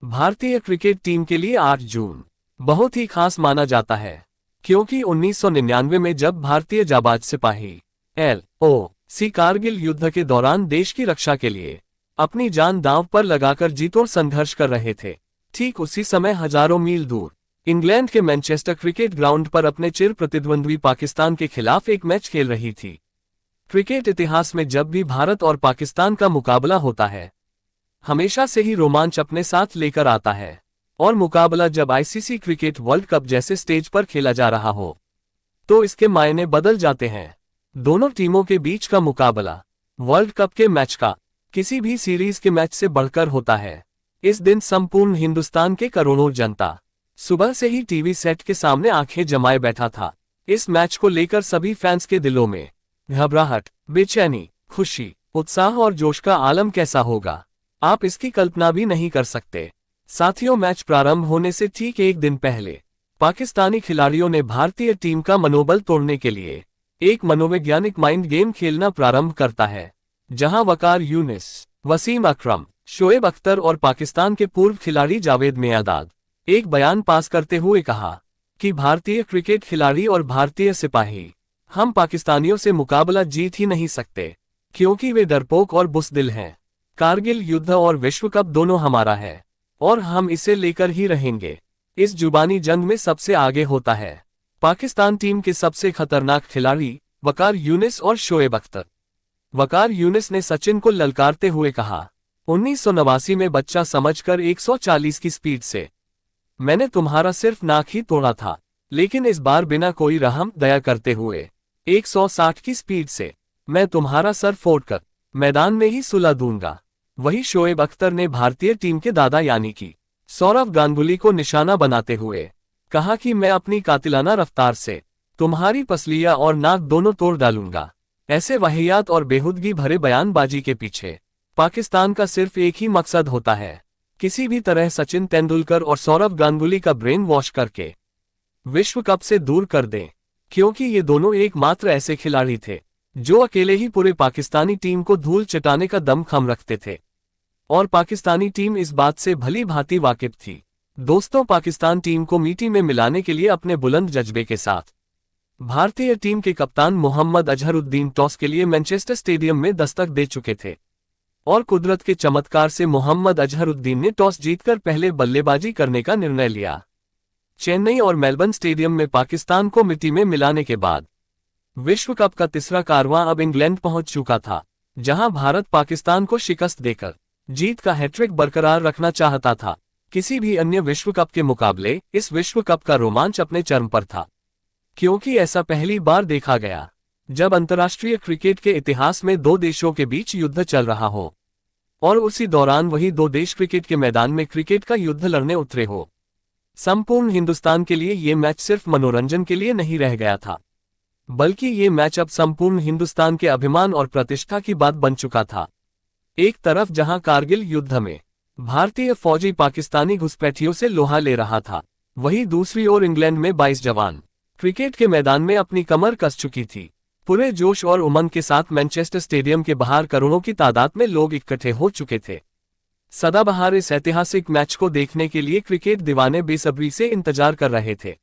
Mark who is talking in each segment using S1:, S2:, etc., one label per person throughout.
S1: भारतीय cricket team के लिए 8 जून बहुत ही खास माना जाता है, क्योंकि 1999 में जब भारतीय जाबाज सिपाही LOC कारगिल युद्ध के दौरान देश की रक्षा के लिए अपनी जान दांव पर लगाकर जीतोड़ संघर्ष कर रहे थे, ठीक उसी समय हजारों मील दूर इंग्लैंड के मैनचेस्टर क्रिकेट ग्राउंड पर अपने चिर प्रतिद्वंद्वी पाकिस्तान के खिलाफ एक मैच खेल रही थी। क्रिकेट इतिहास में जब भी भारत और पाकिस्तान का मुकाबला होता है, हमेशा से ही रोमांच अपने साथ लेकर आता है, और मुकाबला जब ICC क्रिकेट वर्ल्ड कप जैसे स्टेज पर खेला जा रहा हो, तो इसके मायने बदल जाते हैं। दोनों टीमों के बीच का मुकाबला वर्ल्ड कप के मैच का किसी भी सीरीज के मैच से बढ़कर होता है। इस दिन संपूर्ण हिंदुस्तान के करोड़ों जनता सुबह से ही टीवी सेट के सामने आंखें जमाए बैठा था। इस मैच को लेकर सभी फैंस के दिलों में घबराहट, बेचैनी, खुशी, उत्साह और जोश का आलम कैसा होगा, आप इसकी कल्पना भी नहीं कर सकते। साथियों, मैच प्रारंभ होने से ठीक एक दिन पहले पाकिस्तानी खिलाड़ियों ने भारतीय टीम का मनोबल तोड़ने के लिए एक मनोवैज्ञानिक माइंड गेम खेलना प्रारंभ करता है, जहां वकार यूनिस, वसीम अकरम, शोएब अख्तर और पाकिस्तान के पूर्व खिलाड़ी जावेद मियांदाद एक बयान पास करते हुए कहा कि भारतीय क्रिकेट खिलाड़ी और भारतीय सिपाही हम पाकिस्तानियों से मुकाबला जीत ही नहीं सकते, क्योंकि वे डरपोक और बुज़दिल हैं। कारगिल युद्ध और विश्व कप दोनों हमारा है और हम इसे लेकर ही रहेंगे। इस जुबानी जंग में सबसे आगे होता है पाकिस्तान टीम के सबसे खतरनाक खिलाड़ी वकार यूनिस और शोएब अख्तर। वकार यूनिस ने सचिन को ललकारते हुए कहा, 1989 में बच्चा समझकर 140 की स्पीड से मैंने तुम्हारा सिर्फ नाक ही तोड़ा था, लेकिन इस बार बिना कोई रहम दया करते हुए 160 की स्पीड से मैं तुम्हारा सर फोड़कर मैदान में ही सुला दूंगा। वही शोएब अख्तर ने भारतीय टीम के दादा यानी कि सौरव गांगुली को निशाना बनाते हुए कहा कि मैं अपनी कातिलाना रफ्तार से तुम्हारी पसलियां और नाक दोनों तोड़ डालूंगा। ऐसे वाहियात और बेहुदगी भरे बयानबाजी के पीछे पाकिस्तान का सिर्फ एक ही मकसद होता है, किसी भी तरह सचिन तेंदुलकर और सौरव गांगुली का ब्रेन वॉश करके विश्व कप से दूर कर दें, क्योंकि ये दोनों एकमात्र ऐसे खिलाड़ी थे जो अकेले ही पूरे पाकिस्तानी टीम को धूल चटाने का दमखम रखते थे, और पाकिस्तानी टीम इस बात से भली भांति वाकिफ थी। दोस्तों, पाकिस्तान टीम को मिट्टी में मिलाने के लिए अपने बुलंद जज्बे के साथ भारतीय टीम के कप्तान मोहम्मद अजहरुद्दीन टॉस के लिए मैनचेस्टर स्टेडियम में दस्तक दे चुके थे, और कुदरत के चमत्कार से मोहम्मद अजहरुद्दीन ने टॉस जीतकर पहले बल्लेबाजी करने का निर्णय लिया। चेन्नई और मेलबर्न स्टेडियम में पाकिस्तान को मिट्टी में मिलाने के बाद विश्व कप का तीसरा कारवां अब इंग्लैंड पहुंच चुका था, जहां भारत पाकिस्तान को शिकस्त देकर जीत का हैट्रिक बरकरार रखना चाहता था। किसी भी अन्य विश्व कप के मुकाबले इस विश्व कप का रोमांच अपने चरम पर था, क्योंकि ऐसा पहली बार देखा गया जब अंतर्राष्ट्रीय क्रिकेट के इतिहास में दो देशों के बीच युद्ध चल रहा हो, और उसी दौरान वही दो देश क्रिकेट के मैदान में क्रिकेट का युद्ध लड़ने उतरे हो। संपूर्ण हिंदुस्तान के लिए ये मैच सिर्फ मनोरंजन के लिए नहीं रह गया था, बल्कि ये मैच अब संपूर्ण हिंदुस्तान के अभिमान और प्रतिष्ठा की बात बन चुका था। एक तरफ जहां कारगिल युद्ध में भारतीय फौजी पाकिस्तानी घुसपैठियों से लोहा ले रहा था, वहीं दूसरी ओर इंग्लैंड में 22 जवान क्रिकेट के मैदान में अपनी कमर कस चुकी थी। पूरे जोश और उमंग के साथ मैनचेस्टर स्टेडियम के बाहर करोड़ों की तादाद में लोग इकट्ठे हो चुके थे। सदाबहार इस ऐतिहासिक मैच को देखने के लिए क्रिकेट दीवाने बेसब्री से इंतजार कर रहे थे।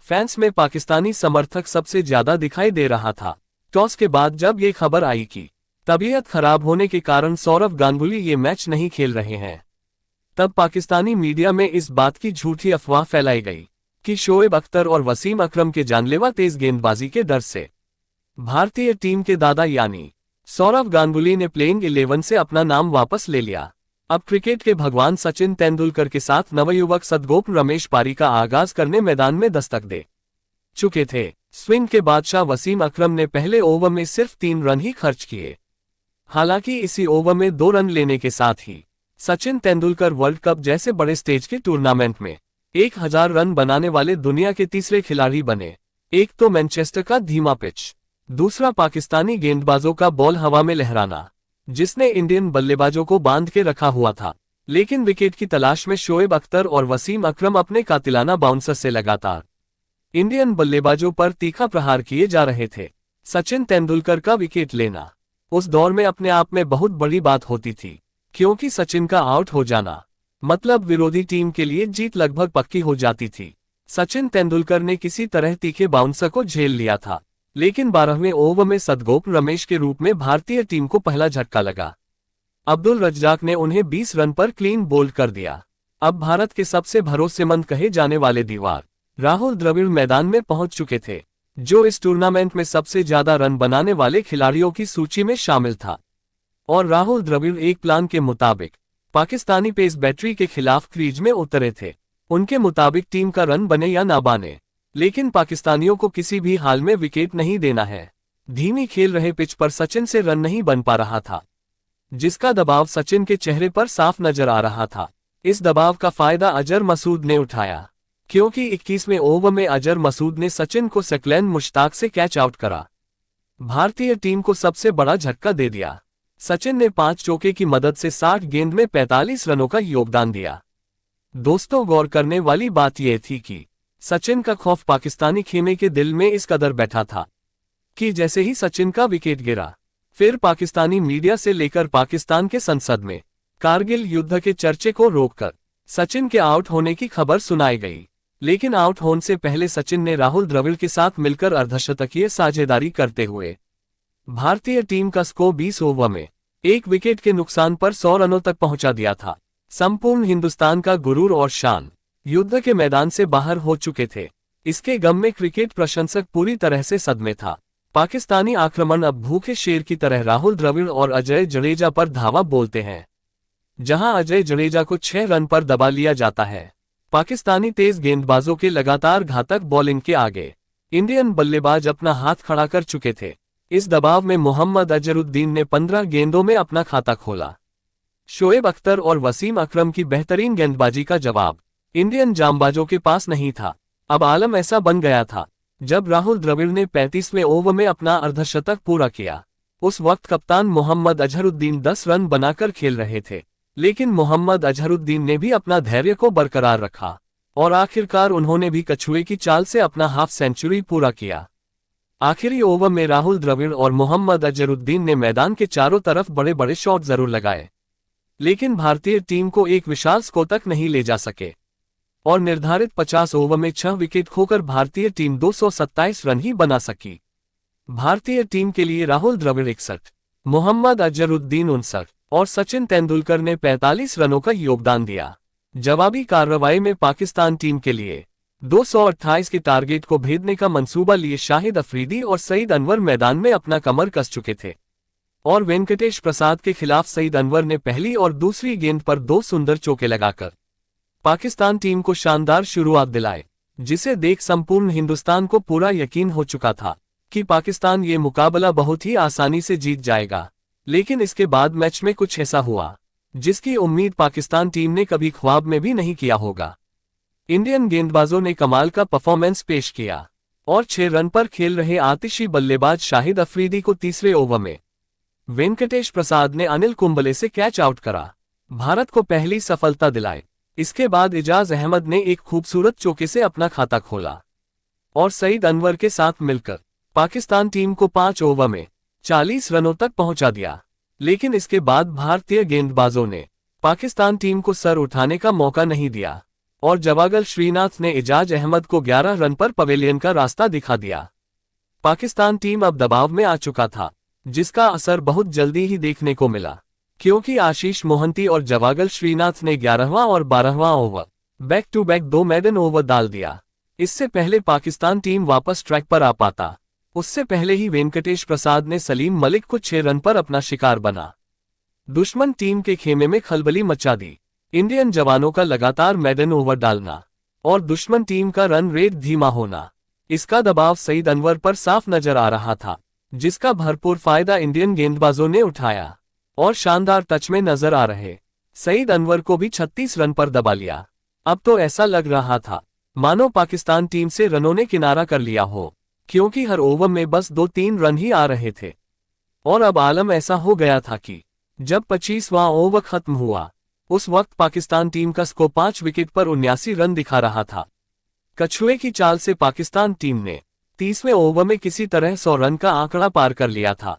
S1: फैंस में पाकिस्तानी समर्थक सबसे ज्यादा दिखाई दे रहा था। टॉस के बाद जब ये खबर आई कि तबीयत खराब होने के कारण सौरव गांगुली ये मैच नहीं खेल रहे हैं, तब पाकिस्तानी मीडिया में इस बात की झूठी अफवाह फैलाई गई कि शोएब अख्तर और वसीम अकरम के जानलेवा तेज गेंदबाजी के डर से भारतीय टीम के दादा यानी सौरव गांगुली ने प्लेइंग 11 से अपना नाम वापस ले लिया। अब क्रिकेट के भगवान सचिन तेंदुलकर के साथ नवयुवक सदगोप रमेश पारी का आगाज करने मैदान में दस्तक दे चुके थे। स्विंग के बादशाह वसीम अकरम ने पहले ओवर में सिर्फ 3 रन ही खर्च किए। हालांकि इसी ओवर में 2 रन लेने के साथ ही सचिन तेंदुलकर वर्ल्ड कप जैसे बड़े स्टेज के टूर्नामेंट में 1000 रन बनाने वाले दुनिया के तीसरे खिलाड़ी बने। एक तो मैनचेस्टर का धीमा पिच, दूसरा पाकिस्तानी गेंदबाजों का बॉल हवा में लहराना, जिसने इंडियन बल्लेबाजों को बांध के रखा हुआ था। लेकिन विकेट की तलाश में शोएब अख्तर और वसीम अकरम अपने कातिलाना बाउंसर से लगातार इंडियन बल्लेबाजों पर तीखा प्रहार किए जा रहे थे। सचिन तेंदुलकर का विकेट लेना उस दौर में अपने आप में बहुत बड़ी बात होती थी, क्योंकि सचिन का आउट हो जाना मतलब विरोधी टीम के लिए जीत लगभग पक्की हो जाती थी। सचिन तेंदुलकर ने किसी तरह तीखे बाउंसर को झेल लिया था, लेकिन 12वें ओवर में सदगोप रमेश के रूप में भारतीय टीम को पहला झटका लगा। अब्दुल रज्जाक ने उन्हें 20 रन पर क्लीन बोल्ड कर दिया। अब भारत के सबसे भरोसेमंद कहे जाने वाले दीवार राहुल द्रविड़ मैदान में पहुंच चुके थे, जो इस टूर्नामेंट में सबसे ज्यादा रन बनाने वाले खिलाड़ियों की सूची में शामिल था। और राहुल द्रविड़ एक प्लान के मुताबिक पाकिस्तानी पेस बैटरी के खिलाफ क्रीज में उतरे थे। उनके मुताबिक टीम का रन बने या ना बने, लेकिन पाकिस्तानियों को किसी भी हाल में विकेट नहीं देना है। धीमी खेल रहे पिच पर सचिन से रन नहीं बन पा रहा था, जिसका दबाव सचिन के चेहरे पर साफ नजर आ रहा था। इस दबाव का फायदा अजहर मसूद ने उठाया, क्योंकि 21वें ओवर में अजहर मसूद ने सचिन को सकलैन मुश्ताक से कैच आउट करा। भारतीय टीम को सबसे बड़ा झटका दे दिया। सचिन ने 5 चौके की मदद से 60 गेंद में 45 रनों का योगदान दिया। दोस्तों, गौर करने वाली बात यह थी कि सचिन का खौफ पाकिस्तानी खेमे के दिल में इस कदर बैठा था कि जैसे ही सचिन का विकेट गिरा, फिर पाकिस्तानी मीडिया से लेकर पाकिस्तान के संसद में कारगिल युद्ध के चर्चे को रोककर सचिन के आउट होने की खबर सुनाई गई। लेकिन आउट होने से पहले सचिन ने राहुल द्रविड़ के साथ मिलकर अर्धशतकीय साझेदारी करते हुए भारतीय टीम का स्कोर 20 ओवर में 1 विकेट के नुकसान पर 100 रनों तक पहुंचा दिया था। संपूर्ण हिंदुस्तान का गुरूर और शान युद्ध के मैदान से बाहर हो चुके थे। इसके गम में क्रिकेट प्रशंसक पूरी तरह से सदमे था। पाकिस्तानी आक्रमण अब भूखे शेर की तरह राहुल द्रविड़ और अजय जडेजा पर धावा बोलते हैं। जहां अजय जडेजा को 6 रन पर दबा लिया जाता है, पाकिस्तानी तेज गेंदबाजों के लगातार घातक बॉलिंग के आगे इंडियन बल्लेबाज अपना हाथ खड़ा कर चुके थे। इस दबाव में मोहम्मद अजहरुद्दीन ने 15 गेंदों में अपना खाता खोला। शोएब अख्तर और वसीम अकरम की बेहतरीन गेंदबाजी का जवाब इंडियन जांबाजों के पास नहीं था। अब आलम ऐसा बन गया था जब राहुल द्रविड़ ने 35वें ओवर में अपना अर्धशतक पूरा किया। उस वक्त कप्तान मोहम्मद अजहरुद्दीन 10 रन बनाकर खेल रहे थे, लेकिन मोहम्मद अजहरुद्दीन ने भी अपना धैर्य को बरकरार रखा और आखिरकार उन्होंने भी कछुए की चाल से अपना हाफ सेंचुरी पूरा किया। आखिरी ओवर में राहुल द्रविड़ और मोहम्मद अजहरुद्दीन ने मैदान के चारों तरफ बड़े बड़े शॉट जरूर लगाए, लेकिन भारतीय टीम को एक विशाल स्कोर तक नहीं ले जा सके और निर्धारित 50 ओवर में 6 विकेट खोकर भारतीय टीम 227 रन ही बना सकी। भारतीय टीम के लिए राहुल द्रविड़ 61, मोहम्मद अजहरुद्दीन 59 और सचिन तेंदुलकर ने 45 रनों का योगदान दिया। जवाबी कार्रवाई में पाकिस्तान टीम के लिए 228 के टारगेट को भेदने का मंसूबा लिए शाहिद अफरीदी और सईद अनवर मैदान में अपना कमर कस चुके थे और वेंकटेश प्रसाद के खिलाफ सईद अनवर ने पहली और दूसरी गेंद पर 2 सुंदर चौके लगाकर पाकिस्तान टीम को शानदार शुरुआत दिलाए, जिसे देख संपूर्ण हिंदुस्तान को पूरा यकीन हो चुका था कि पाकिस्तान ये मुकाबला बहुत ही आसानी से जीत जाएगा। लेकिन इसके बाद मैच में कुछ ऐसा हुआ जिसकी उम्मीद पाकिस्तान टीम ने कभी ख्वाब में भी नहीं किया होगा। इंडियन गेंदबाजों ने कमाल का परफॉर्मेंस पेश किया और 6 रन पर खेल रहे आतिशी बल्लेबाज शाहिद अफरीदी को तीसरे ओवर में वेंकटेश प्रसाद ने अनिल कुंबले से कैच आउट करा, भारत को पहली सफलता दिलाए। इसके बाद इजाज अहमद ने एक खूबसूरत चौके से अपना खाता खोला और सईद अनवर के साथ मिलकर पाकिस्तान टीम को 5 ओवर में 40 रनों तक पहुंचा दिया। लेकिन इसके बाद भारतीय गेंदबाजों ने पाकिस्तान टीम को सर उठाने का मौका नहीं दिया और जवागल श्रीनाथ ने इजाज अहमद को 11 रन पर पवेलियन का रास्ता दिखा दिया। पाकिस्तान टीम अब दबाव में आ चुका था, जिसका असर बहुत जल्दी ही देखने को मिला, क्योंकि आशीष मोहंती और जवागल श्रीनाथ ने 11वां और 12वां over back to back 2 maiden over डाल दिया। इससे पहले पाकिस्तान टीम वापस ट्रैक पर आ पाता, उससे पहले ही वेंकटेश प्रसाद ने सलीम मलिक को 6 रन पर अपना शिकार बना दुश्मन टीम के खेमे में खलबली मचा दी। इंडियन जवानों का लगातार मैडन ओवर डालना और दुश्मन टीम का रन रेट धीमा होना, इसका दबाव सईद अनवर पर साफ नजर आ रहा था, जिसका भरपूर फायदा इंडियन गेंदबाजों ने उठाया और शानदार टच में नजर आ रहे सईद अनवर को भी 36 रन पर दबा लिया। अब तो ऐसा लग रहा था मानो पाकिस्तान टीम से रनों ने किनारा कर लिया हो, क्योंकि हर ओवर में बस 2-3 रन ही आ रहे थे। और अब आलम ऐसा हो गया था कि जब 25वां ओवर खत्म हुआ, उस वक्त पाकिस्तान टीम का स्कोर 5 विकेट पर 79 रन दिखा रहा था। कछुए की चाल से पाकिस्तान टीम ने 30वें ओवर में किसी तरह 100 रन का आंकड़ा पार कर लिया था।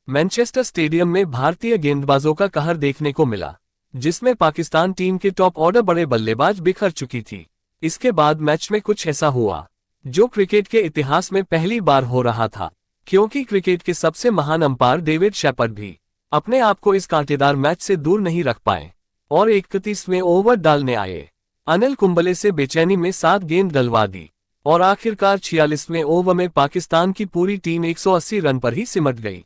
S1: मैनचेस्टर स्टेडियम में भारतीय गेंदबाजों का कहर देखने को मिला। जिसमें पाकिस्तान टीम के टॉप ऑर्डर बड़े बल्लेबाज बिखर चुकी थी। इसके बाद मैच में कुछ ऐसा हुआ जो क्रिकेट के इतिहास में पहली बार हो रहा था, क्योंकि क्रिकेट के सबसे महान अंपायर डेविड शेपर्ड भी अपने आप को इस कांटेदार मैच से दूर नहीं रख पाए और 31वें ओवर डालने आए। अनिल कुंबले से बेचैनी में 7 गेंद डलवा दी और आखिरकार 46वें ओवर में पाकिस्तान की पूरी टीम 180 रन पर ही सिमट गई।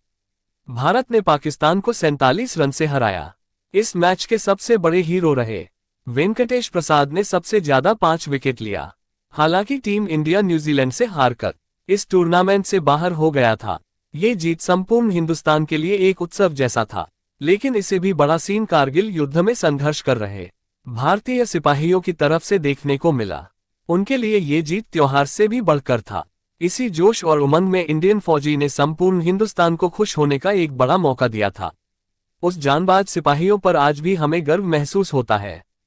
S1: भारत ने पाकिस्तान को 47 रन से हराया। इस मैच के सबसे बड़े हीरो रहे वेंकटेश प्रसाद ने सबसे ज्यादा 5 विकेट लिया। हालांकि टीम इंडिया न्यूजीलैंड से हारकर इस टूर्नामेंट से बाहर हो गया था। ये जीत संपूर्ण हिंदुस्तान के लिए एक उत्सव जैसा था, लेकिन इसे भी बड़ा सीन कारगिल युद्ध में संघर्ष कर रहे भारतीय सिपाहियों की तरफ से देखने को मिला। उनके लिए ये जीत त्योहार से भी बढ़कर था। इसी जोश और उमंग में इंडियन फौजी ने संपूर्ण हिंदुस्तान को खुश होने का एक बड़ा मौका दिया था। उस जांबाज सिपाहियों पर आज भी हमें गर्व महसूस होता है।